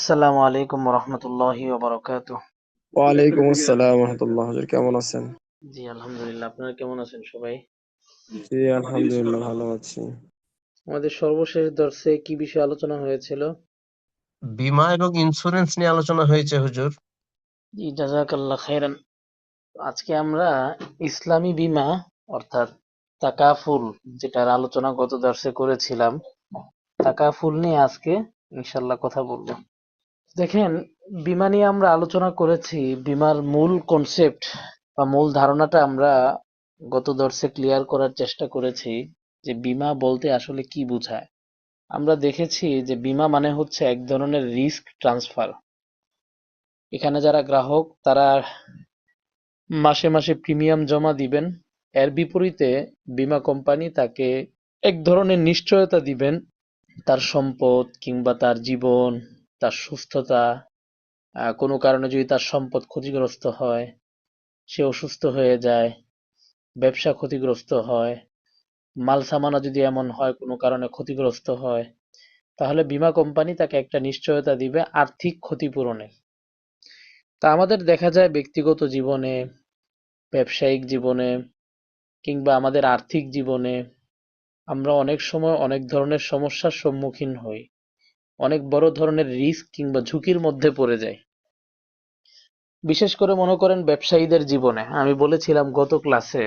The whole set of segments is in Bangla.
আসসালামু আলাইকুম রহমতুল্লাহি ওয়া ওয়ালাইকুম আসসালাম রহমতুল্লাহ। হুজুর কেমন আছেন? জি আলহামদুলিল্লাহ। আপনারা কেমন আছেন সবাই? জি আলহামদুলিল্লাহ ভালো আছি। আমাদের সর্বশেষ দর্শে কি বিষয়ে আলোচনা হয়েছিল? বীমা এবং ইন্স্যুরেন্স নিয়ে আলোচনা হয়েছে হুজুর। জি জাযাকাল্লাহ খাইরান। আজকে আমরা ইসলামী বীমা অর্থাৎ তাকাফুল, যেটার আলোচনা গত দর্শে করেছিলাম, তাকাফুল নিয়ে আজকে ইনশাল্লাহ কথা বলবো। দেখেন, বীমা নিয়ে আমরা আলোচনা করেছি। বীমার মূল কনসেপ্ট বা মূল ধারণাটা আমরা গত দর্শে ক্লিয়ার করার চেষ্টা করেছি যে বীমা বলতে আসলে কি বোঝায়। আমরা দেখেছি যে বীমা মানে হচ্ছে এক ধরনের রিস্ক ট্রান্সফার। এখানে যারা গ্রাহক তারা মাসে মাসে প্রিমিয়াম জমা দিবেন, এর বিপরীতে বীমা কোম্পানি তাকে এক ধরনের নিশ্চয়তা দিবেন তার সম্পদ কিংবা তার জীবন, তার সুস্থতা, কোনো কারণে যদি তার সম্পদ ক্ষতিগ্রস্ত হয়, সে অসুস্থ হয়ে যায়, ব্যবসা ক্ষতিগ্রস্ত হয়, মাল সামানা যদি এমন হয় কোনো কারণে ক্ষতিগ্রস্ত হয়, তাহলে বীমা কোম্পানি তাকে একটা নিশ্চয়তা দিবে আর্থিক ক্ষতিপূরণের। তা আমাদের দেখা যায় ব্যক্তিগত জীবনে, ব্যবসায়িক জীবনে কিংবা আমাদের আর্থিক জীবনে আমরা অনেক সময় অনেক ধরনের সমস্যার সম্মুখীন হই, অনেক বড় ধরনের রিস্ক কিংবা ঝুঁকির মধ্যে পড়ে যাই। বিশেষ করে মনে করেন ব্যবসায়ীদের জীবনে, আমি বলেছিলাম গত ক্লাসে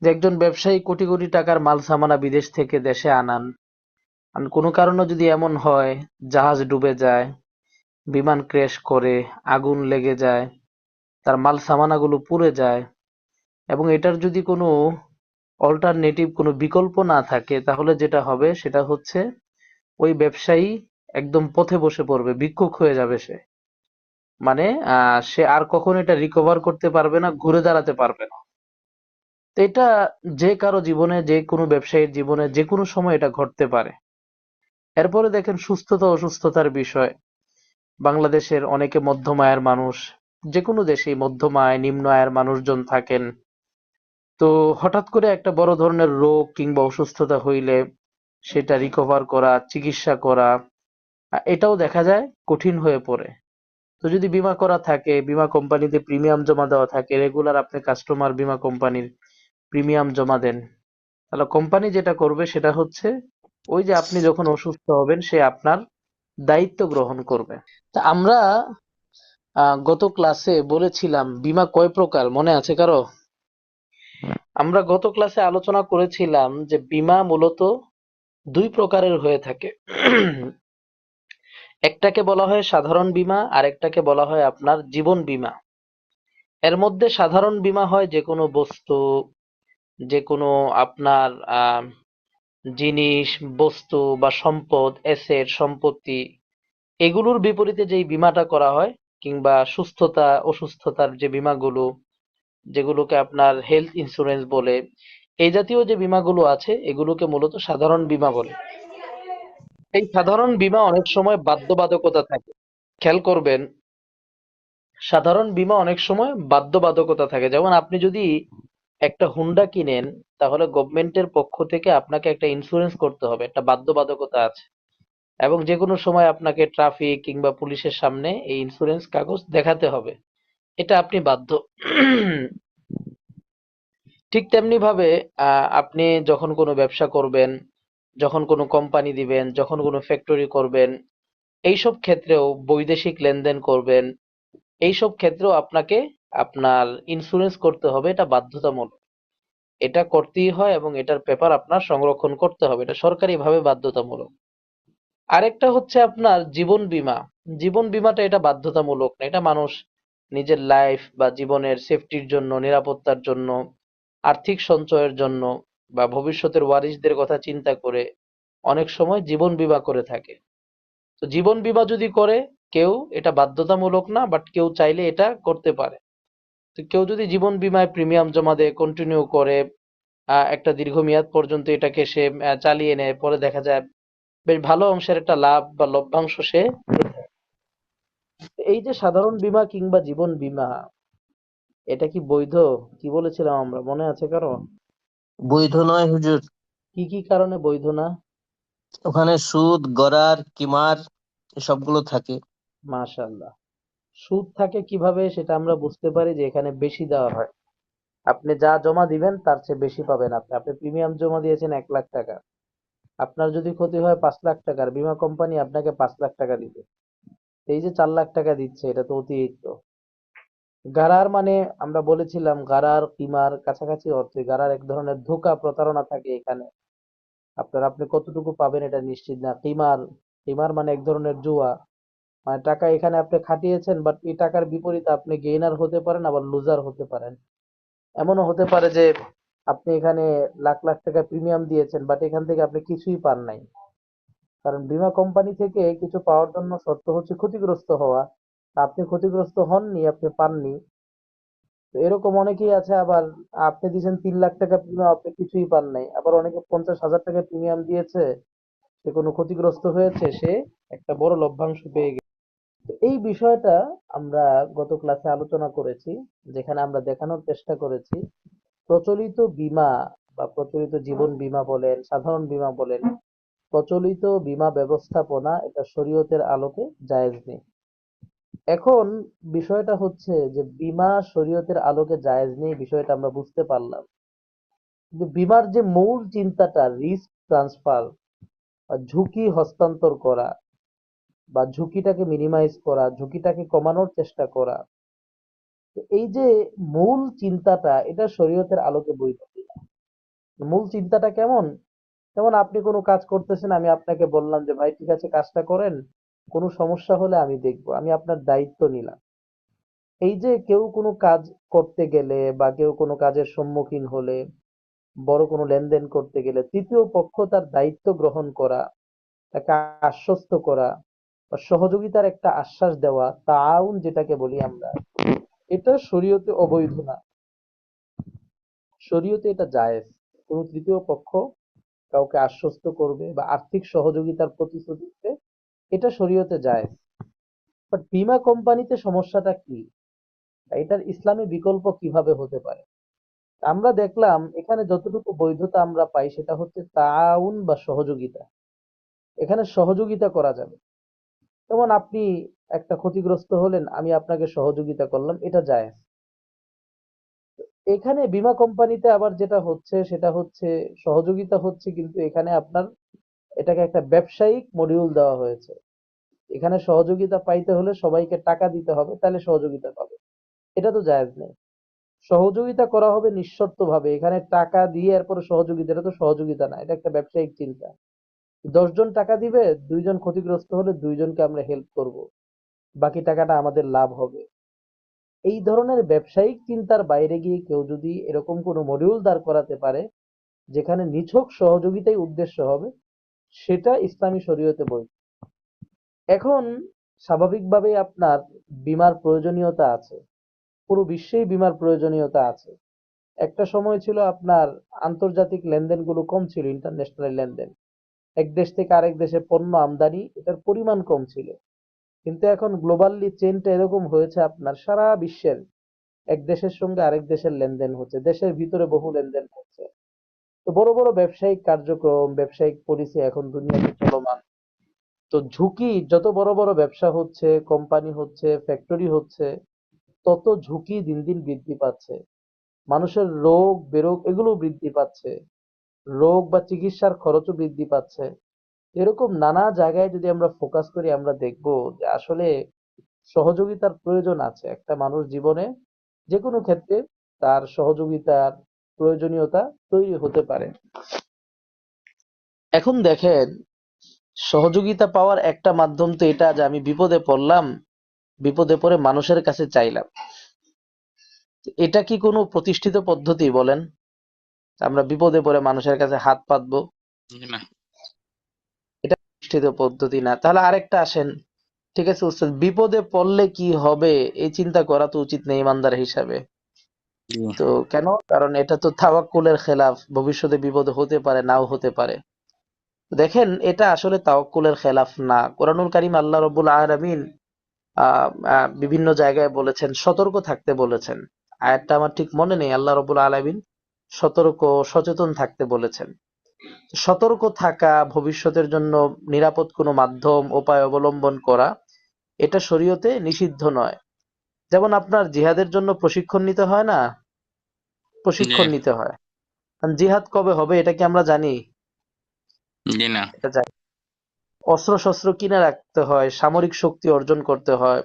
যে একজন ব্যবসায়ী কোটি কোটি টাকার মাল সামানা বিদেশ থেকে দেশে আনান, আর কোনো কারণে যদি এমন হয় জাহাজ ডুবে যায়, বিমান ক্র্যাশ করে, আগুন লেগে যায়, তার মাল সামানাগুলো পুড়ে যায়, এবং এটার যদি কোনো অল্টারনেটিভ কোনো বিকল্প না থাকে, তাহলে যেটা হবে সেটা হচ্ছে ওই ব্যবসায়ী একদম পথে বসে পড়বে, ভিক্ষুক হয়ে যাবে সে। মানে সে আর কখনো এটা রিকভার করতে পারবে না, ঘুরে দাঁড়াতে পারবে না। তো এটা যে কারো জীবনে, যে কোনো ব্যবসায়ীর জীবনে যে কোনো সময় এটা ঘটতে পারে। এরপরে দেখেন সুস্থতা অসুস্থতার বিষয়। বাংলাদেশের অনেকে মধ্যম আয়ের মানুষ, যে কোনো দেশেই মধ্যম আয় নিম্ন আয়ের মানুষজন থাকেন। তো হঠাৎ করে একটা বড় ধরনের রোগ কিংবা অসুস্থতা হইলে সেটা রিকভার করা, চিকিৎসা করা, এটাও দেখা যায় কঠিন হয়ে পড়ে। তো যদি বীমা করা থাকে, বীমা কোম্পানিতে প্রিমিয়াম জমা দেওয়া থাকে, রেগুলার আপনি কাস্টমার বীমা কোম্পানির, প্রিমিয়াম জমা দেন, তাহলে কোম্পানি যেটা করবে সেটা হচ্ছে ওই যে আপনি যখন অসুস্থ হবেন সে আপনার দায়িত্ব গ্রহণ করবে। তা আমরা গত ক্লাসে বলেছিলাম বীমা কয় প্রকার, মনে আছে কারো? আমরা গত ক্লাসে আলোচনা করেছিলাম যে বীমা মূলত দুই প্রকারের হয়ে থাকে। একটাকে বলা হয় সাধারণ বীমা, আর একটাকে বলা হয় আপনার জীবন বীমা। এর মধ্যে সাধারণ বীমা হয় যে কোনো বস্তু, যে কোনো আপনার জিনিস, বস্তু বা সম্পদ, অ্যাসেট, সম্পত্তি, এগুলোর বিপরীতে যেই বীমাটা করা হয়, কিংবা সুস্থতা অসুস্থতার যে বীমাগুলো, যেগুলোকে আপনার হেলথ ইন্স্যুরেন্স বলে, এই জাতীয় যে বীমাগুলো আছে এগুলোকে মূলত সাধারণ বীমা বলে। এই সাধারণ বীমা অনেক সময় বাধ্যবাধকতা থাকে। খেয়াল করবেন, সাধারণ বীমা অনেক সময় বাধ্যবাধকতা থাকে। যেমন আপনি যদি একটা হুন্ডা কিনেন, তাহলে গভর্নমেন্টের পক্ষ থেকে আপনাকে একটা ইন্স্যুরেন্স করতে হবে, একটা বাধ্যবাধকতা আছে। এবং যে কোনো সময় আপনাকে ট্রাফিক কিংবা পুলিশের সামনে এই ইন্স্যুরেন্স কাগজ দেখাতে হবে, এটা আপনি বাধ্য। ঠিক তেমনি ভাবে আপনি যখন কোনো ব্যবসা করবেন, যখন কোনো কোম্পানি দিবেন, যখন কোনো ফ্যাক্টরি করবেন, এইসব ক্ষেত্রেও বৈদেশিক লেনদেন করবেন, এইসব ক্ষেত্রেও আপনাকে আপনার ইন্স্যুরেন্স করতে হবে, এটা বাধ্যতামূলক। এটা করতেই হয় এবং এটার পেপার আপনার সংরক্ষণ করতে হবে, এটা সরকারিভাবে বাধ্যতামূলক। আরেকটা হচ্ছে আপনার জীবন বীমা। জীবন বীমাটা এটা বাধ্যতামূলক না, এটা মানুষ নিজের লাইফ বা জীবনের সেফটির জন্য, নিরাপত্তার জন্য, আর্থিক সঞ্চয়ের জন্য বা ভবিষ্যতের ওয়ারিশদের কথা চিন্তা করে অনেক সময় জীবন বীমা করে থাকে। তো জীবন বীমা যদি করে কেউ, এটা বাধ্যতামূলক না, বাট কেউ চাইলে এটা করতে পারে। তো কেউ যদি জীবন বীমায় প্রিমিয়াম জমা দেয়, কন্টিনিউ করে, একটা দীর্ঘমেয়াদ পর্যন্ত এটাকে সে চালিয়ে নেয়, পরে দেখা যায় বেশ ভালো অংশের একটা লাভ বা লভ্যাংশ সে পেয়ে যায়। এই যে সাধারণ বীমা কিংবা জীবন বীমা, এটা কি বৈধ? কি বলেছিলাম আমরা, মনে আছে কারো? বৈধ নয় হুজুর। কি কি কারণে বৈধ না? ওখানে সুদ, গরার, কিমার এসবগুলো থাকে। মাশাআল্লাহ। সুদ থাকে কিভাবে সেটা আমরা বুঝতে পারি যে এখানে বেশি দেওয়া হয়। আপনি যা জমা দিবেন তার চেয়ে বেশি পাবেন আপনি। আপনি প্রিমিয়াম জমা দিয়েছেন 1 লাখ টাকা। আপনার যদি ক্ষতি হয় 5 লাখ টাকার, বীমা কোম্পানি আপনাকে 5 লাখ টাকা দিবে। এই যে 4 লাখ টাকা দিচ্ছে এটা তো অতিরিক্ত। গারার মানে আমরা বলেছিলাম গারার কিমার কাছাকাছি অর্থে। গারার এক ধরনের ধোঁকা প্রতারণা থাকে এখানে। আপনি কতটুকু পাবেন এটা নিশ্চিত না। কিমার, কিমার মানে এক ধরনের জুয়া। মানে টাকা এখানে আপনি খাটিয়েছেন, বাট এই টাকার বিপরীতে আপনি গেইনার হতে পারেন, আবার লুজার হতে পারেন। এমনও হতে পারে যে আপনি এখানে লাখ লাখ টাকা প্রিমিয়াম দিয়েছেন, বাট এখান থেকে আপনি কিছুই পান নাই। কারণ বীমা কোম্পানি থেকে কিছু পাওয়ার জন্য শর্ত হচ্ছে ক্ষতিগ্রস্ত হওয়া। আপনি ক্ষতিগ্রস্ত হননি, আপনি পাননি। তো এরকম অনেকেই আছে আবার, আপনি দিয়েছেন 3 লাখ টাকা প্রিমিয়াম, আপনি কিছুই পান নাই। আবার অনেকে 50,000 টাকা প্রিমিয়াম দিয়েছে, সে কোনো ক্ষতিগ্রস্ত হয়েছে, সে একটা বড় লভ্যাংশ পেয়ে গেছে। তো এই বিষয়টা আমরা গত ক্লাসে আলোচনা করেছি, যেখানে আমরা দেখানোর চেষ্টা করেছি প্রচলিত বীমা বা প্রচলিত জীবন বীমা বলেন, সাধারণ বীমা বলেন, প্রচলিত বীমা ব্যবস্থাপনা এটা শরীয়তের আলোকে জায়েজ নেই। এখন বিষয়টা হচ্ছে যে বীমা শরীয়তের আলোকে জায়েজ নেই, বিষয়টা আমরা বুঝতে পারলাম। কিন্তু বীমার যে মূল চিন্তাটা রিস্ক ট্রান্সফার বা ঝুঁকি হস্তান্তর করা বা ঝুঁকিটাকে মিনিমাইজ করা, ঝুঁকিটাকে কমানোর চেষ্টা করা, তো এই যে মূল চিন্তাটা এটা শরীয়তের আলোকে বৈধ কিনা। মূল চিন্তাটা কেমন? যেমন আপনি কোনো কাজ করতেছেন, আমি আপনাকে বললাম যে ভাই ঠিক আছে কাজটা করেন, কোনো সমস্যা হলে আমি দেখবো, আমি আপনার দায়িত্ব নিলাম। এই যে কেউ কোনো কাজ করতে গেলে বা কেউ কোনো কাজের সম্মুখীন হলে, বড় কোনো লেনদেন করতে গেলে তৃতীয় পক্ষ তার দায়িত্ব গ্রহণ করা, তাকে আশ্বস্ত করা বা সহযোগিতার একটা আশ্বাস দেওয়া, তাআউন যেটাকে বলি আমরা, এটা শরীয়তে অবৈধ না। শরীয়তে এটা জায়েজ। কোনো তৃতীয় পক্ষ কাউকে আশ্বস্ত করবে বা আর্থিক সহযোগিতার প্রতিশ্রুতি দিবে, এটা শরীয়তে জায়েজ। বাট বীমা কোম্পানিতে সমস্যাটা কি? এটার ইসলামী বিকল্প কিভাবে হতে পারে? আমরা দেখলাম এখানে যতটুকু বৈধতা আমরা পাই সেটা হচ্ছে তাআউন বা সহযোগিতা। এখানে সহযোগিতা করা যাবে। যেমন আপনি একটা ক্ষতিগ্রস্ত হলেন, আমি আপনাকে সহযোগিতা করলাম, এটা জায়েজ। এখানে বীমা কোম্পানিতে আবার যেটা হচ্ছে সেটা হচ্ছে সহযোগিতা হচ্ছে, কিন্তু এখানে আপনার এটাকে একটা ব্যবসায়িক মডিউল দেওয়া হয়েছে। এখানে সহযোগিতা পাইতে হলে সবাইকে টাকা দিতে হবে, তাহলে সহযোগিতা পাবে। এটা তো জায়েজ নেই। সহযোগিতা করা হবে নিঃশর্ত ভাবে, এখানে টাকা দিয়ে এরপরে সহযোগিতা, এটা তো সহযোগিতা না, এটা একটা ব্যবসায়িক চিন্তা। 10 জন টাকা দিবে, 2 জন ক্ষতিগ্রস্ত হলে 2 জনকে আমরা হেল্প করব, বাকি টাকাটা আমাদের লাভ হবে। এই ধরনের ব্যবসায়িক চিন্তার বাইরে গিয়ে কেউ যদি এরকম কোনো মডিউল দাঁড় করাতে পারে যেখানে নিছক সহযোগিতাই উদ্দেশ্য হবে, সেটা ইসলামী শরীয়তে বৈধ। এখন স্বাভাবিকভাবেই আপনার বীমার প্রয়োজনীয়তা আছে, পুরো বিশ্বেই বীমার প্রয়োজনীয়তা আছে। একটা সময় ছিল আপনার আন্তর্জাতিক লেনদেনগুলো কম ছিল, ইন্টারন্যাশনাল লেনদেন, এক দেশ থেকে আরেক দেশে পণ্য আমদানি, এটার পরিমাণ কম ছিল। কিন্তু এখন গ্লোবালি চেনটা এরকম হয়েছে, আপনার সারা বিশ্বের এক দেশের সঙ্গে আরেক দেশের লেনদেন হচ্ছে, দেশের ভিতরে বহু লেনদেন হচ্ছে। তো বড় বড় ব্যবসায়িক কার্যক্রম, ব্যবসায়িক পলিসি এখন দুনিয়াতে চলমান। তো ঝুঁকি, যত বড় বড় ব্যবসা হচ্ছে, কোম্পানি হচ্ছে, ফ্যাক্টরি হচ্ছে, তত ঝুঁকি দিন দিন বৃদ্ধি পাচ্ছে। মানুষের রোগ বেরোগ এগুলো বৃদ্ধি পাচ্ছে, রোগ বা চিকিৎসার খরচও বৃদ্ধি পাচ্ছে। এরকম নানা জায়গায় যদি আমরা ফোকাস করি, আমরা দেখব যে আসলে সহযোগিতার প্রয়োজন আছে। একটা মানুষ জীবনে যে কোনো ক্ষেত্রে তার সহযোগিতার প্রয়োজনীয়তা তৈরি হতে পারে। এখন দেখেন, সহযোগিতা পাওয়ার একটা মাধ্যম তো এটা যে আমি বিপদে পড়লাম, বিপদে পড়ে মানুষের কাছে চাইলাম। এটা কি কোনো প্রতিষ্ঠিত পদ্ধতি বলেন? আমরা বিপদে পড়ে মানুষের কাছে হাত পাতবো, না। এটা প্রতিষ্ঠিত পদ্ধতি না। তাহলে আরেকটা আসেন, ঠিক আছে উস্তাদ, বিপদে পড়লে কি হবে এই চিন্তা করা তো উচিত নেই ইমানদার হিসাবে। তো কেন? কারণ এটা তো তাওয়াক্কুলের খেলাফ, ভবিষ্যতে বিপদ হতে পারে, নাও হতে পারে। দেখেন, এটা আসলে তাওয়াক্কুলের খেলাফ না। কোরআনুল কারীম আল্লাহ রাব্বুল আলামিন বিভিন্ন জায়গায় বলেছেন, সতর্ক থাকতে বলেছেন। আয়াতটা আমার ঠিক মনে নেই, আল্লাহ রাব্বুল আলামিন সতর্ক, সচেতন থাকতে বলেছেন। সতর্ক থাকা, ভবিষ্যতের জন্য নিরাপদ কোনো মাধ্যম উপায় অবলম্বন করা, এটা শরীয়তে নিষিদ্ধ নয়। যেমন আপনার জিহাদের জন্য প্রশিক্ষণ নিতে হয় না, জি প্রশিক্ষণ নিতে হয়। জিহাদ কবে হবে এটা কি আমরা জানি? জি না এটা জানি। অস্ত্র শস্ত্র কিনে রাখতে হয়, সামরিক শক্তি অর্জন করতে হয়।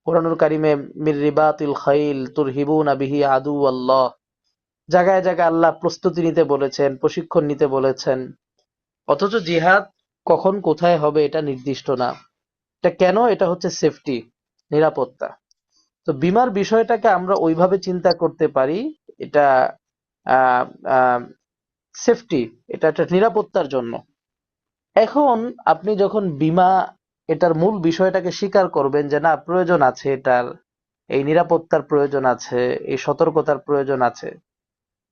কোরআনুল কারিমে মির রিবাতিল খাইল তুরহিবুনা বিহি আদু আল্লাহ, জায়গায় জায়গায় আল্লাহ প্রস্তুতি নিতে বলেছেন, প্রশিক্ষণ নিতে বলেছেন। অথচ জিহাদ কখন কোথায় হবে এটা নির্দিষ্ট না। এটা কেন? এটা হচ্ছে সেফটি, নিরাপত্তা। তো বীমার বিষয়টাকে আমরা ওইভাবে চিন্তা করতে পারি, এটা আহ আহ সেফটি, এটা একটা নিরাপত্তার জন্য। এখন আপনি যখন বীমা এটার মূল বিষয়টাকে স্বীকার করবেন যে না প্রয়োজন আছে, এটার এই নিরাপত্তার প্রয়োজন আছে, এই সতর্কতার প্রয়োজন আছে,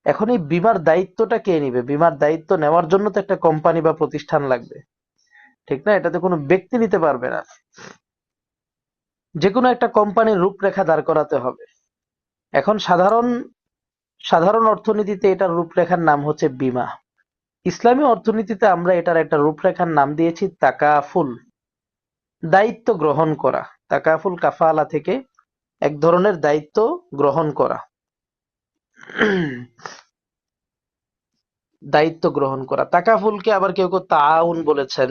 এখন এই বীমার দায়িত্বটা কে নিবে? বীমার দায়িত্ব নেওয়ার জন্য তো একটা কোম্পানি বা প্রতিষ্ঠান লাগবে, ঠিক না? এটাতে কোনো ব্যক্তি নিতে পারবে না। যে কোনো একটা কোম্পানির রূপরেখা দাঁড় করাতে হবে। এখন সাধারণ সাধারণ অর্থনীতিতে এটার রূপরেখার নাম হচ্ছে বীমা। ইসলামী অর্থনীতিতে আমরা এটার একটা রূপরেখার নাম দিয়েছি তাকাফুল, দায়িত্ব গ্রহণ করা। তাকাফুল কাফালা থেকে এক ধরনের দায়িত্ব গ্রহণ করা। দায়িত্ব গ্রহণ করা। তাকাফুলকে আবার কেউ কেউ তাআউন বলেছেন,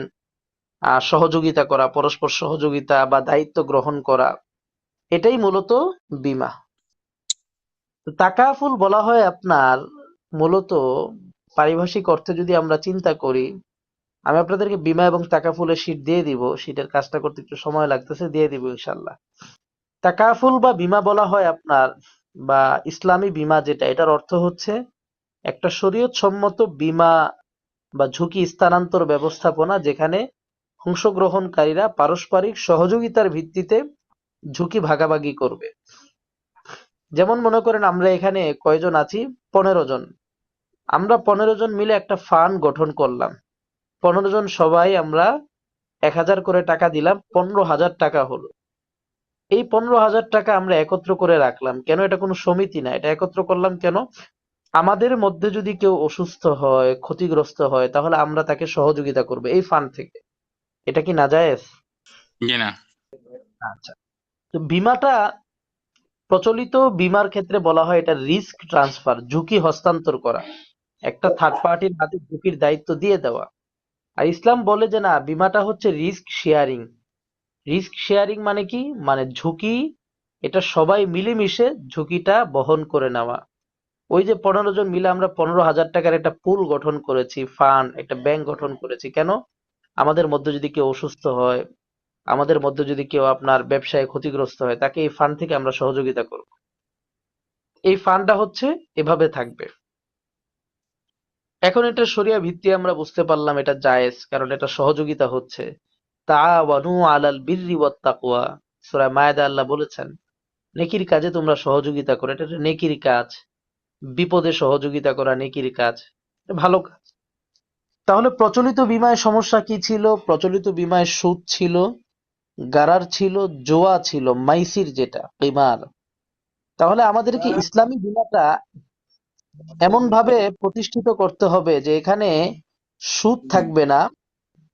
সহযোগিতা করা, পরস্পর সহযোগিতা বা দায়িত্ব গ্রহণ করা, এটাই মূলত বীমা। তো তাকাফুল বলা হয় আপনার মূলত পারিভাষিক অর্থে যদি আমরা চিন্তা করি, আমি আপনাদেরকে বীমা এবং তাকাফুলের শীট দিয়ে দিব, শীটের কাজটা করতে একটু সময় লাগতেছে, দিয়ে দিব ইনশাল্লাহ। তাকাফুল বা বীমা বলা হয় আপনার, বা ইসলামী বীমা যেটা, এটার অর্থ হচ্ছে একটা শরীয়ত সম্মত বীমা বা ঝুঁকি স্থানান্তর ব্যবস্থাপনা, যেখানে অংশগ্রহণকারীরা পারস্পরিক সহযোগিতার ভিত্তিতে ঝুঁকি ভাগাভাগি করবে। যেমন মনে করেন আমরা এখানে কয়জন আছি? 15 জন। আমরা 15 জন মিলে একটা ফান্ড গঠন করলাম। 15 জন সবাই আমরা 1000 করে টাকা দিলাম, 15,000 টাকা হলো। এই 15,000 টাকা আমরা একত্র করে রাখলাম। কেন? এটা কোনো সমিতি না, এটা একত্র করলাম কেন? আমাদের মধ্যে যদি কেউ অসুস্থ হয়, ক্ষতিগ্রস্ত হয়, তাহলে আমরা তাকে সহযোগিতা করবো এই ফান্ড থেকে। এটা কি নাজায়েজ? জি না আচ্ছা। তো বীমাটা, প্রচলিত বীমার ক্ষেত্রে বলা হয় এটা রিস্ক ট্রান্সফার, ঝুঁকি হস্তান্তর করা, একটা থার্ড পার্টির হাতে ঝুঁকির দায়িত্ব দিয়ে দেওয়া। আর ইসলাম বলে যে না, বীমাটা হচ্ছে রিস্ক শেয়ারিং। রিস্ক শেয়ারিং মানে কি? মানে ঝুঁকি, এটা সবাই মিলেমিশে ঝুঁকিটা বহন করে নেওয়া। ওই যে 15 জন মিলে আমরা 15,000 টাকার একটা পুল গঠন করেছি, ফান্ড, একটা ব্যাংক গঠন করেছি। কেন? আমাদের মধ্যে যদি কেউ অসুস্থ হয়, আমাদের মধ্যে যদি কেউ আপনার ব্যবসায় ক্ষতিগ্রস্ত হয়, তাকে এই ফান্ড থেকে আমরা সহযোগিতা করব। এই ফান্ডটা হচ্ছে এভাবে থাকবে। এখন এটা শরিয়া ভিত্তি আমরা বুঝতে পারলাম এটা জায়েজ, কারণ এটা সহযোগিতা হচ্ছে। তাআওয়ানু আলাল বিররি ওয়াত তাকওয়া, সূরা মায়েদা আল্লাহ বলেছেন নেকির কাজে তোমরা সহযোগিতা করো, এটা একটা নেকির কাজ। বিপদে সহযোগিতা করা নেকির কাজ, এটা ভালো কাজ। তাহলে প্রচলিত বীমায় সমস্যা কি ছিল? প্রচলিত বীমায় সুদ ছিল, গারার ছিল, জোয়া ছিল, মাইসির যেটা কিমার। তাহলে আমাদেরকে ইসলামী বীমাটা এমন ভাবে প্রতিষ্ঠিত করতে হবে যে এখানে সুদ থাকবে না,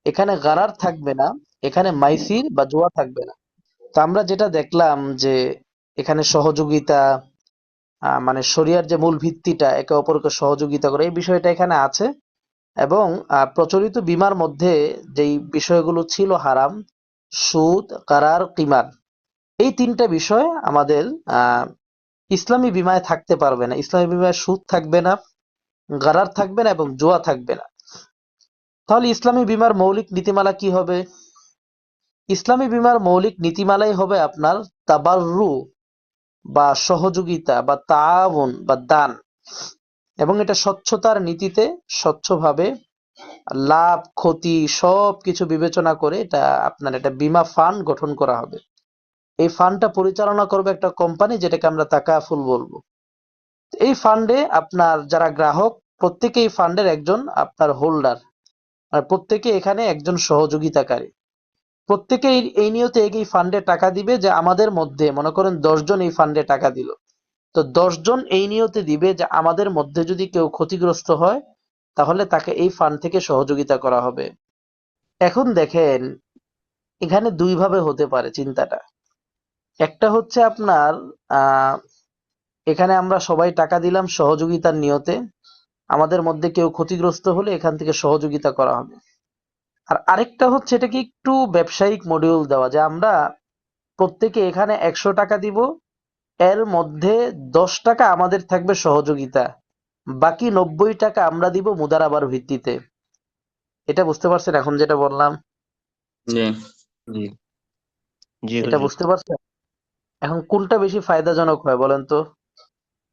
এখানে গারার থাকবে না, এখানে মাইসির বা জুয়া থাকবে না। তো আমরা যেটা দেখলাম যে এখানে সহযোগিতা, মানে শরিয়ার যে মূল ভিত্তিটা, একে অপরকে সহযোগিতা করে, এই বিষয়টা এখানে আছে। এবং প্রচলিত বীমার মধ্যে যেই বিষয়গুলো ছিল হারাম, সুদ, কারার, কিমার, এই তিনটা বিষয় আমাদের আহ ইসলামী বীমায় থাকতে পারবে না। ইসলামী বীমায় সুদ থাকবে না, গারার থাকবে না এবং জুয়া থাকবে না। তাহলে ইসলামী বীমার মৌলিক নীতিমালা কি হবে? ইসলামী বীমার মৌলিক নীতিমালাই হবে আপনার তাবাররু বা সহযোগিতা বা তাআউন বা দান, এবং এটা স্বচ্ছতার নীতিতে স্বচ্ছভাবে লাভ ক্ষতি সবকিছু বিবেচনা করে এটা আপনার একটা বীমা ফান্ড গঠন করা হবে। এই ফান্ডটা পরিচালনা করবে একটা কোম্পানি, যেটাকে আমরা তাকাফুল বলবো। এই ফান্ডে আপনার যারা গ্রাহক, প্রত্যেকেই ফান্ডের একজন আপনার হোল্ডার, আর প্রত্যেকে এখানে একজন সহযোগিতাকারী। প্রত্যেকে এই নিয়তে এই ফান্ডে টাকা দিবে, যে আমাদের মধ্যে মনে করেন 10 জন এই ফান্ডে টাকা দিল, তো 10 জন এই নিয়তে দিবে যে আমাদের মধ্যে যদি কেউ ক্ষতিগ্রস্ত হয়, তাহলে তাকে এই ফান্ড থেকে সহযোগিতা করা হবে। এখন দেখেন, এখানে দুই ভাবে হতে পারে চিন্তাটা। একটা হচ্ছে আপনার আহ এখানে আমরা সবাই টাকা দিলাম সহযোগিতার নিয়তে, আমাদের মধ্যে কেউ ক্ষতিগ্রস্ত হলে এখান থেকে সহযোগিতা করা হবে। আর আরেকটা হচ্ছে এটাকে একটু ব্যবসায়িক মডিউল দেওয়া, যে আমরা প্রত্যেকে এখানে 100 টাকা দিব, এর মধ্যে 10 টাকা আমাদের থাকবে সহযোগিতা, বাকি 90 টাকা আমরা দিব মুদারাবার ভিত্তিতে। এটা বুঝতে পারছেন এখন যেটা বললাম? জি। জি জি এটা হুজুর। বুঝতে পারছেন? এখন কোনটা বেশি ফায়দাজনক হয় বলেন তো?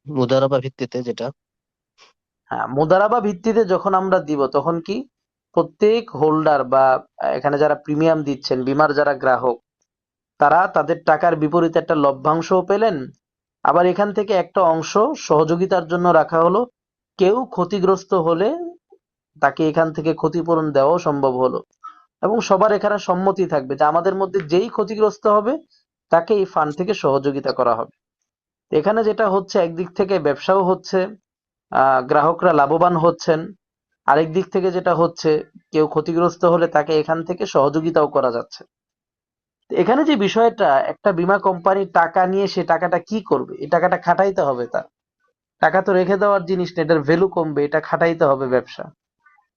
মুদারাবা ভিত্তিতে যেটা। হ্যাঁ, মুদারাবা ভিত্তিতে যখন আমরা দিব তখন কি প্রত্যেক হোল্ডার বা এখানে যারা প্রিমিয়াম দিচ্ছেন, বীমার যারা গ্রাহক, তারা তাদের টাকার বিপরীতে একটা লভ্যাংশও পেলেন। আবার এখান থেকে একটা অংশ সহযোগিতার জন্য রাখা হলো, কেউ ক্ষতিগ্রস্ত হলে তাকে এখান থেকে ক্ষতিপূরণ দেওয়াও সম্ভব হলো। এবং সবার এখানে সম্মতি থাকবে যে আমাদের মধ্যে যেই ক্ষতিগ্রস্ত হবে তাকে এই ফান্ড থেকে সহযোগিতা করা হবে। এখানে যেটা হচ্ছে, একদিক থেকে ব্যবসাও হচ্ছে, গ্রাহকরা লাভবান হচ্ছেন। আরেক দিক থেকে যেটা হচ্ছে, কেউ ক্ষতিগ্রস্ত হলে তাকে এখান থেকে সহযোগিতাও করা যাচ্ছে। এখানে যে বিষয়টা, একটা বীমা কোম্পানি টাকা নিয়ে সে টাকাটা কি করবে? এই টাকাটা খাটাইতে হবে তার। টাকা তো রেখে দেওয়ার জিনিস না, এটার ভ্যালু কমবে, এটা খাটাইতে হবে ব্যবসা।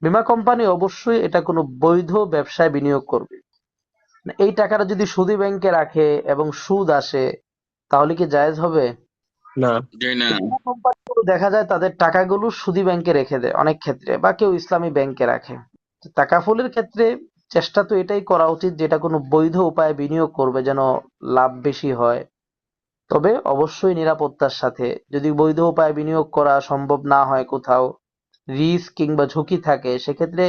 বীমা কোম্পানি অবশ্যই এটা কোনো বৈধ ব্যবসায় বিনিয়োগ করবে। এই টাকাটা যদি সুদী ব্যাংকে রাখে এবং সুদ আসে, তাহলে কি জায়েজ হবে? না। জি না। বীমা কোম্পানিগুলো দেখা যায় তাদের টাকাগুলো সুদী ব্যাংকে রেখে দেয় অনেক ক্ষেত্রে, বা কেউ ইসলামী ব্যাংকে রাখে। তো তাকাফুলের ক্ষেত্রে চেষ্টা তো এটাই করা উচিত, যেটা কোনো বৈধ উপায়ে বিনিয়োগ করবে যেন লাভ বেশি হয়, তবে অবশ্যই নিরাপত্তার সাথে। যদি বৈধ উপায়ে বিনিয়োগ করা সম্ভব না হয়, কোথাও রিস্ক কিংবা ঝুঁকি থাকে, সেক্ষেত্রে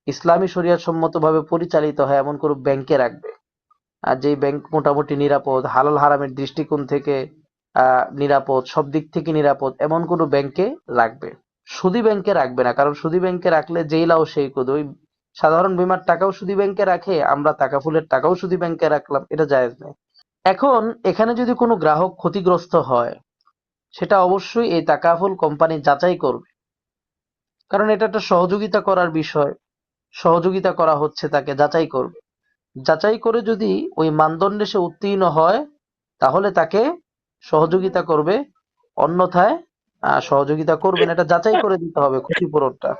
ইসলামী শরিয়ত সম্মতভাবে পরিচালিত হয় এমন কোনো ব্যাংকে রাখবে। আর যেই ব্যাংক মোটামুটি নিরাপদ, হালাল হারামের দৃষ্টিকোণ থেকে নিরাপদ, সব দিক থেকে নিরাপদ, এমন কোনো ব্যাংকে রাখবে। সুদী ব্যাংকে রাখবে না, কারণ সুদী ব্যাংকে রাখলে যেই লাও সেই কুদ। ওই সাধারণ বীমার টাকাও সুদী ব্যাংকে রাখে, আমরা তাকাফুলের টাকাও সুদী ব্যাংকে রাখলাম, এটা জায়েজ নেই। এখন এখানে যদি কোনো গ্রাহক ক্ষতিগ্রস্ত হয়, সেটা অবশ্যই এই তাকাফুল কোম্পানি যাচাই করবে, কারণ এটা একটা সহযোগিতা করার বিষয়। সহযোগিতা করা হচ্ছে, তাকে যাচাই করবে। যাচাই করে যদি ওই মানদণ্ডে সে উত্তীর্ণ হয়, তাহলে তাকে সহযোগিতা করবে, অন্যথায় সহযোগিতা করবে না। এটা যাচাই করে দিতে হবে ক্ষতিপূরণটা।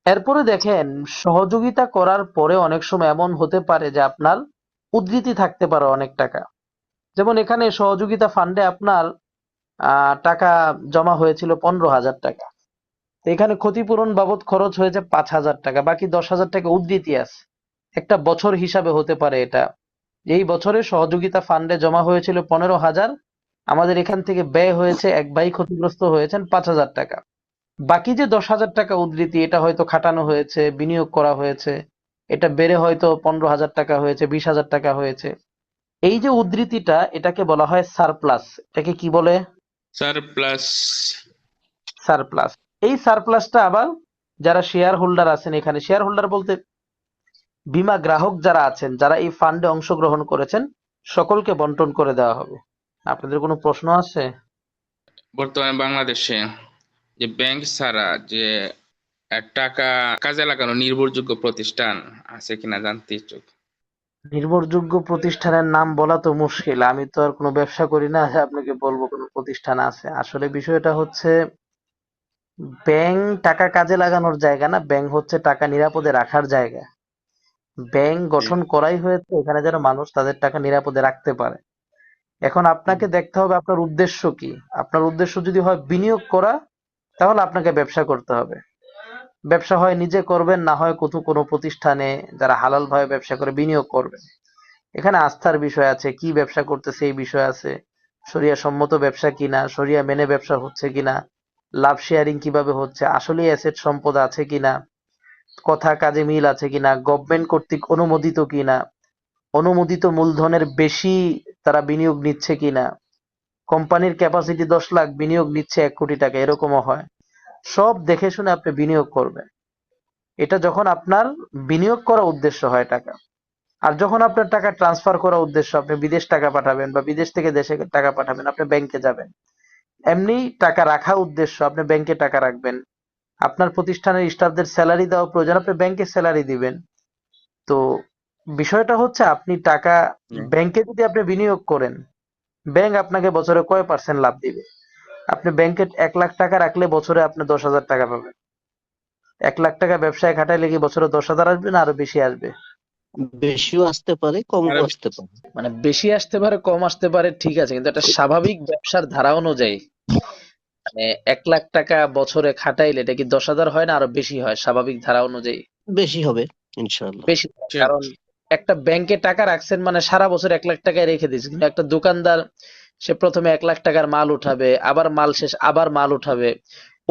এরপরে দেখেন, সহযোগিতা করার পরে অনেক সময় এমন হতে পারে যে আপনার উদ্ধৃতি থাকতে পারে অনেক টাকা। যেমন এখানে সহযোগিতা ফান্ডে আপনার টাকা জমা হয়েছিল 15,000 টাকা। এখানে ক্ষতিপূরণ বাবদ খরচ হয়েছে 5,000 টাকা, বাকি 10,000 টাকা উদ্ধৃতি আছে। একটা বছর হিসাবে হতে পারে এটা। এই বছরে সহযোগিতা ফান্ডে জমা হয়েছিল 15,000, আমাদের এখান থেকে ব্যয় হয়েছে, এক ভাই ক্ষতিগ্রস্ত হয়েছেন 5,000 টাকা। বাকি যে 10,000 টাকা উদ্ধৃতি, এটা হয়তো খাটানো হয়েছে, বিনিয়োগ করা হয়েছে, এটা বেড়ে হয়তো 15,000 টাকা হয়েছে, 20,000 টাকা হয়েছে। এই যে উদ্ধৃতিটা, এটাকে বলা হয় সারপ্লাস। এটাকে কি বলে? সারপ্লাস। সারপ্লাস। এই সারপ্লাসটা আবার যারা শেয়ার হোল্ডার আছেন, এখানে শেয়ার হোল্ডার বলতে বীমা গ্রাহক যারা আছেন, যারা এই ফান্ডে অংশগ্রহণ করেছেন, সকলকে বন্টন করে দেওয়া হবে। আপনাদের কোনো প্রশ্ন আছে? বর্তমানে বাংলাদেশে যে ব্যাংক ছাড়া যে টাকা কাজে লাগানো নির্ভরযোগ্য প্রতিষ্ঠান আছে কিনা জানতে ইচ্ছুক। নির্ভরযোগ্য প্রতিষ্ঠানের নাম বলা তো মুশকিল, আমি তো আর কোনো ব্যবসা করি না যে আপনাকে বলবো কোনো প্রতিষ্ঠান আছে। আসলে বিষয়টা হচ্ছে, ব্যাংক টাকা কাজে লাগানোর জায়গা না, ব্যাংক হচ্ছে টাকা নিরাপদে রাখার জায়গা। ব্যাংক জি। গঠন করাই হয়েছে এখানে যেন মানুষ তাদের টাকা নিরাপদে রাখতে পারে। এখন আপনাকে দেখতে হবে আপনার উদ্দেশ্য কি। আপনার উদ্দেশ্য যদি হয় বিনিয়োগ করা, তাহলে আপনাকে ব্যবসা করতে হবে। ব্যবসা হয় নিজে করবেন, না হয় কোনো প্রতিষ্ঠানে যারা হালাল ভাবে ব্যবসা করে বিনিয়োগ করবেন। এখানে আস্থার বিষয় আছে, কি ব্যবসা করতেছে এই বিষয় আছে, শরিয়া সম্মত ব্যবসা কিনা, শরিয়া মেনে ব্যবসা হচ্ছে কিনা, লাভ শেয়ারিং কিভাবে হচ্ছে, আসলে অ্যাসেট সম্পদ আছে কিনা, কথা কাজে মিল আছে কিনা, গভর্নমেন্ট কর্তৃক অনুমোদিত কিনা, অনুমোদিত মূলধনের বেশি তারা বিনিয়োগ নিচ্ছে কিনা, কোম্পানির ক্যাপাসিটি 10 লাখ, বিনিয়োগ নিচ্ছে 1 কোটি টাকা, এরকমও হয়। সব দেখে শুনে আপনি বিনিয়োগ করবেন। এটা যখন আপনার বিনিয়োগ করা উদ্দেশ্য হয় টাকা। আর যখন আপনার টাকা ট্রান্সফার করা উদ্দেশ্য, আপনি বিদেশ টাকা পাঠাবেন বা বিদেশ থেকে দেশে টাকা পাঠাবেন, আপনি ব্যাংকে যাবেন। এমনি টাকা রাখা উদ্দেশ্য, আপনি ব্যাংকে টাকা রাখবেন। আপনার প্রতিষ্ঠানের স্টাফদের স্যালারি দেওয়া প্রয়োজন, আপনি ব্যাংকে স্যালারি দিবেন। তো বিষয়টা হচ্ছে আপনি টাকা ব্যাংকে যদি আপনি বিনিয়োগ করেন, ব্যাংক আপনাকে বছরে কয় পার্সেন্ট লাভ দিবে? আপনি ব্যাংকে 1 লাখ টাকা রাখলে বছরে আপনি 10,000 টাকা পাবেন। 1 লাখ টাকা ব্যবসায় খাটাইলে কি বছরে 10,000 আসবে না আরো বেশি আসবে? বেশিও আসতে পারে, কমও আরো আসতে পারে। মানে বেশি আসতে পারে, কম আসতে পারে, ঠিক আছে, কিন্তু একটা স্বাভাবিক ব্যবসার ধারা অনুযায়ী মানে 1 লাখ টাকা বছরে খাটাইলে এটা কি 10,000 হয় না আরো বেশি হয় স্বাভাবিক ধারা অনুযায়ী? বেশি হবে ইনশাআল্লাহ। বেশি হয়। কারণ একটা ব্যাংকে টাকা রাখছেন মানে সারা বছর 1 লাখ টাকায় রেখে দিয়েছে, কিন্তু একটা দোকানদার সে প্রথমে 1 লাখ টাকার মাল উঠাবে, আবার মাল শেষ আবার মাল উঠাবে,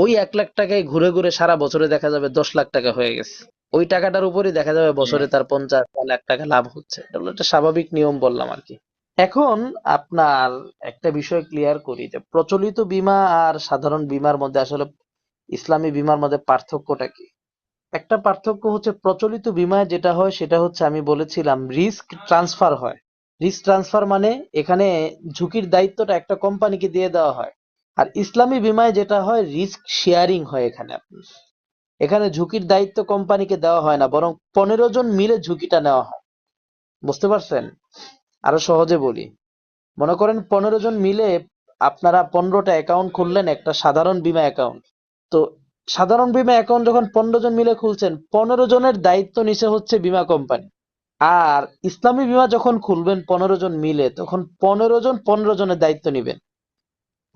ওই 1 লাখ টাকায় ঘুরে ঘুরে সারা বছরে দেখা যাবে 10 লাখ টাকা হয়ে গেছে। ওই টাকাটার উপরই দেখা যাবে বছরে তার 50 লাখ টাকা লাভ হচ্ছে। এটা হলো একটা স্বাভাবিক নিয়ম বললাম আর কি। এখন আপনার একটা বিষয় ক্লিয়ার করি যে প্রচলিত বীমা আর সাধারণ বীমার মধ্যে আসলে ইসলামী বীমার মধ্যে পার্থক্যটা কি? একটা পার্থক্য হচ্ছে প্রচলিত বীমায় যেটা হয় সেটা হচ্ছে আমি বলেছিলাম রিস্ক ট্রান্সফার হয়। রিস্ক ট্রান্সফার মানে এখানে ঝুঁকির দায়িত্বটা একটা কোম্পানিকে দিয়ে দেওয়া হয়। আর ইসলামী বীমায় যেটা হয় রিস্ক শেয়ারিং হয় এখানে আপনার। এখানে ঝুঁকির দায়িত্ব কোম্পানিকে দেওয়া হয় না, বরং 15 জন মিলে ঝুঁকিটা নেওয়া হয়। বুঝতে পারছেন? আরো সহজে বলি, মনে করেন 15 জন মিলে আপনারা 15টা অ্যাকাউন্ট খুললেন একটা সাধারণ বীমা অ্যাকাউন্ট। তো সাধারণ বীমা অ্যাকাউন্ট যখন 15 জন মিলে খুলছেন, 15 জনের দায়িত্ব নিছে হচ্ছে বীমা কোম্পানি। আর ইসলামী বীমা যখন খুলবেন 15 জন মিলে, তখন 15 জন 15 জনের দায়িত্ব নিবেন।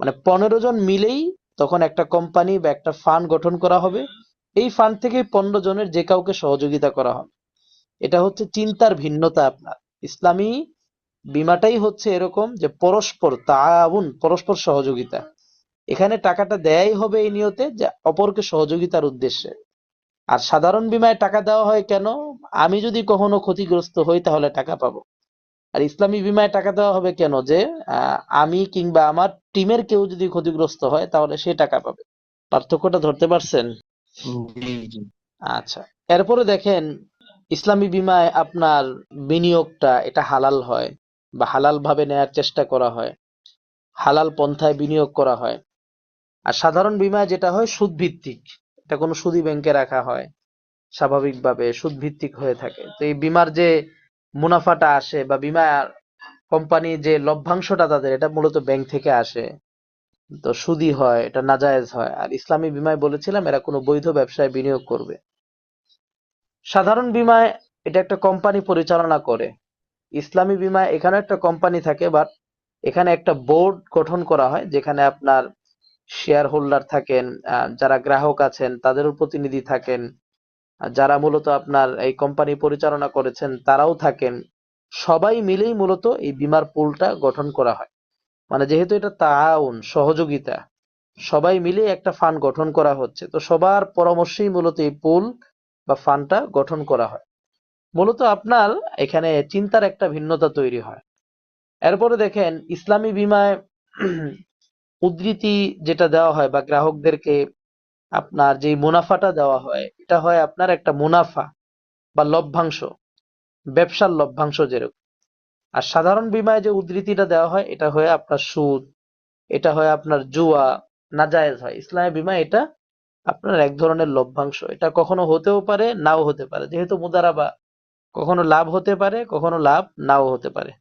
মানে 15 জন মিলেই তখন একটা কোম্পানি বা একটা ফান্ড গঠন করা হবে। এই ফান্ড থেকে 15 জনের যে কাউকে সহযোগিতা করা হবে। এটা হচ্ছে চিন্তার ভিন্নতা আপনার। ইসলামী বীমাটাই হচ্ছে এরকম যে পরস্পর তাআউন, পরস্পর সহযোগিতা। এখানে টাকাটা দেয়াই হবে এই নিয়তে যে অপরকে সহযোগিতার উদ্দেশ্যে। আর সাধারণ বীমায় টাকা দেওয়া হয় কেন? আমি যদি কখনো ক্ষতিগ্রস্ত হই তাহলে টাকা পাবো। আর ইসলামী বীমায় টাকা দেওয়া হবে কেন? যে আমি কিংবা আমার টিমের কেউ যদি ক্ষতিগ্রস্ত হয় তাহলে সে টাকা পাবে। পার্থক্যটা ধরতে পারছেন? জি জি। আচ্ছা, এরপরে দেখেন ইসলামী বীমায় আপনার বিনিয়োগটা এটা হালাল হয় বা হালাল ভাবে নেয়ার চেষ্টা করা হয়, হালাল পন্থায় বিনিয়োগ করা হয়। আর সাধারণ বীমায় যেটা হয় সুদ ভিত্তিক, এটা কোনো সুদী ব্যাংকে রাখা হয়, স্বাভাবিকভাবে সুদ ভিত্তিক হয়ে থাকে। তো এই বীমার যে মুনাফাটা আসে বা বীমা কোম্পানি যে লভ্যাংশটা তাদের, এটা মূলত ব্যাংক থেকে আসে। তো সুদী হয়, এটা নাজায়েজ হয়। আর ইসলামী বীমায় বলেছিলাম এরা কোনো বৈধ ব্যবসায় বিনিয়োগ করবে। সাধারণ বীমায় এটা একটা কোম্পানি পরিচালনা করে। ইসলামী বীমায় এখানে একটা কোম্পানি থাকে, বাট এখানে একটা বোর্ড গঠন করা হয় যেখানে আপনার শেয়ার হোল্ডার থাকেন, যারা গ্রাহক আছেন তাদেরও প্রতিনিধি থাকেন, আর যারা মূলত আপনার এই কোম্পানি পরিচালনা করেছেন তারাও থাকেন। সবাই মিলেই মূলত এই বীমার পুলটা গঠন করা হয়। মানে যেহেতু এটা তাআউন, সহযোগিতা, সবাই মিলে একটা ফান্ড গঠন করা হচ্ছে, তো সবার পরামর্শেই মূলত এই পুল বা ফান্ডটা গঠন করা হয়। মূলত আপনার এখানে চিন্তার একটা ভিন্নতা তৈরি হয়। এরপরে দেখেন ইসলামী বীমায় উদ্ধৃতি যেটা দেওয়া হয় বা গ্রাহকদেরকে আপনার যে মুনাফাটা দেওয়া হয়, এটা হয় আপনার একটা মুনাফা বা লভ্যাংশ, ব্যবসার লভ্যাংশ যেরকম। আর সাধারণ বীমায় যে উদ্ধৃতিটা দেওয়া হয় এটা হয় আপনার সুদ, এটা হয় আপনার জুয়া, নাজায়েজ হয়। ইসলামী বীমা এটা আপনার এক ধরনের লভ্যাংশ, এটা কখনো হতেও পারে নাও হতে পারে, যেহেতু মুদারাবা, কখনো লাভ হতে পারে কখনো লাভ নাও হতে পারে।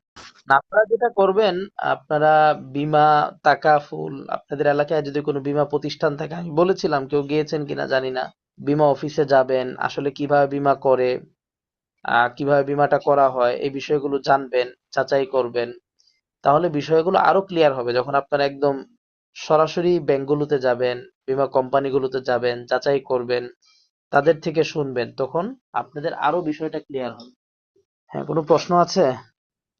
আপনারা যেটা করবেন, আপনারা বীমা তাকাফুল, আপনাদের এলাকায় যদি কোনো বীমা প্রতিষ্ঠান থাকে, আমি বলেছিলাম কেউ গিয়েছেন কিনা জানি না, বীমা অফিসে যাবেন, আসলে কিভাবে বীমা করে, কিভাবে বীমাটা করা হয় এই বিষয়গুলো জানবেন, যাচাই করবেন। তাহলে বিষয়গুলো আরো ক্লিয়ার হবে যখন আপনারা একদম সরাসরি ব্যাংকগুলোতে যাবেন, বীমা কোম্পানিগুলোতে যাবেন, যাচাই করবেন, তাদের থেকে শুনবেন, তখন আপনাদের আরো বিষয়টা ক্লিয়ার হবে। হ্যাঁ, কোনো প্রশ্ন আছে?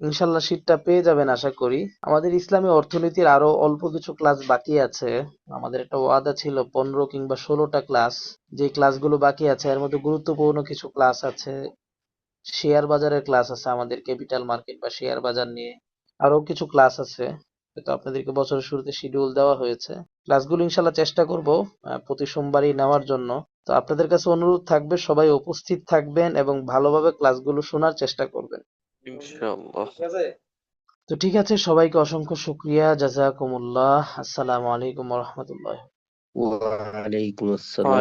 ইনশাল্লাহ শীটটা পেয়ে যাবেন আশা করি। আমাদের ইসলামী অর্থনীতির আরো অল্প কিছু ক্লাস বাকি আছে। আমাদের একটা ওয়াদা ছিল 15 কিংবা 16টা ক্লাস। যে ক্লাসগুলো বাকি আছে এর মধ্যে গুরুত্বপূর্ণ কিছু ক্লাস আছে। শেয়ার বাজারের ক্লাস আছে আমাদের, ক্যাপিটাল মার্কেট বা শেয়ার বাজার নিয়ে। আরো কিছু ক্লাস আছে, তো আপনাদেরকে বছরের শুরুতে শিডিউল দেওয়া হয়েছে। ক্লাসগুলো ইনশাল্লাহ চেষ্টা করব প্রতি সোমবারই নেওয়ার জন্য। তো আপনাদের কাছে অনুরোধ থাকবে সবাই উপস্থিত থাকবেন এবং ভালোভাবে ক্লাসগুলো শোনার চেষ্টা করবেন। ইনশাআল্লাহ। তো ঠিক আছে, সবাইকে অসংখ্য শুকরিয়া, জাযাকুমুল্লাহ। আসসালামু আলাইকুম ওয়া রাহমাতুল্লাহ। ওয়ালাইকুম আসসালাম।